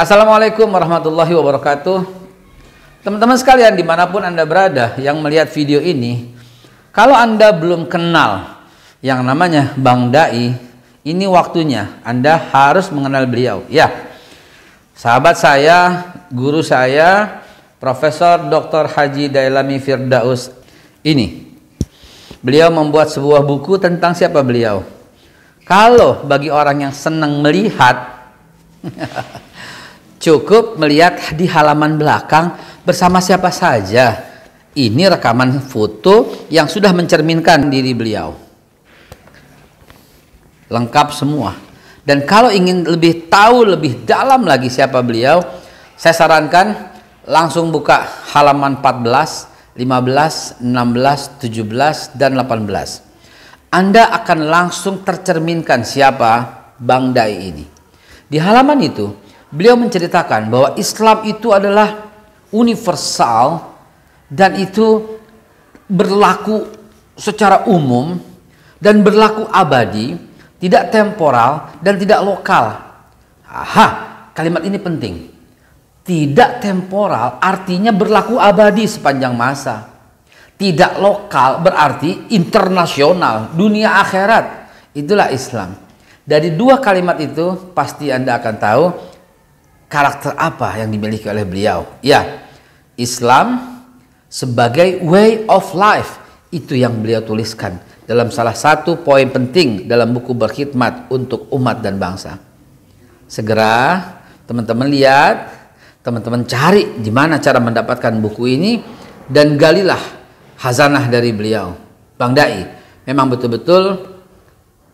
Assalamualaikum warahmatullahi wabarakatuh. Teman-teman sekalian dimanapun Anda berada yang melihat video ini, kalau Anda belum kenal yang namanya Bang Dai, ini waktunya Anda harus mengenal beliau. Ya, sahabat saya, guru saya, Profesor Dr. Haji Dailami Firdaus ini. Beliau membuat sebuah buku tentang siapa beliau. Kalau bagi orang yang senang melihat cukup melihat di halaman belakang bersama siapa saja. Ini rekaman foto yang sudah mencerminkan diri beliau. Lengkap semua. Dan kalau ingin lebih tahu lebih dalam lagi siapa beliau, saya sarankan langsung buka halaman 14, 15, 16, 17, dan 18. Anda akan langsung tercerminkan siapa Bang Dai ini. Di halaman itu, beliau menceritakan bahwa Islam itu adalah universal dan itu berlaku secara umum dan berlaku abadi, tidak temporal dan tidak lokal. Aha, kalimat ini penting. Tidak temporal artinya berlaku abadi sepanjang masa. Tidak lokal berarti internasional, dunia akhirat. Itulah Islam. Dari dua kalimat itu pasti Anda akan tahu karakter apa yang dimiliki oleh beliau. Ya, Islam sebagai way of life, itu yang beliau tuliskan dalam salah satu poin penting dalam buku Berkhidmat untuk Umat dan Bangsa. Segera teman-teman lihat, teman-teman cari di mana cara mendapatkan buku ini dan galilah khazanah dari beliau. Bang Dai memang betul-betul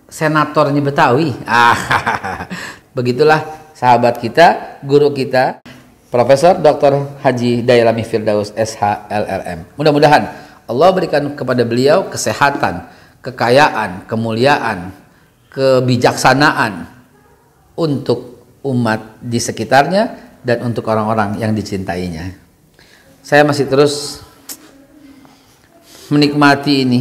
senatornya Betawi. Begitulah sahabat kita, guru kita, Profesor Dr. Haji Dailami Firdaus SH LLM. Mudah-mudahan Allah berikan kepada beliau kesehatan, kekayaan, kemuliaan, kebijaksanaan untuk umat di sekitarnya dan untuk orang-orang yang dicintainya. Saya masih terus menikmati ini.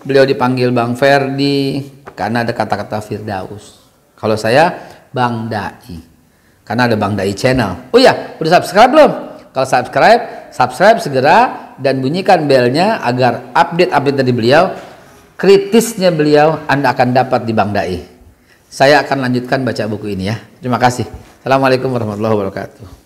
Beliau dipanggil Bang Ferdi karena ada kata-kata Firdaus. Kalau saya Bang Dai karena ada Bang Dai channel. Oh ya, udah subscribe belum? Kalau subscribe segera dan bunyikan belnya agar update-update dari beliau, kritisnya beliau Anda akan dapat di Bang Dai. Saya akan lanjutkan baca buku ini ya. Terima kasih. Assalamualaikum warahmatullahi wabarakatuh.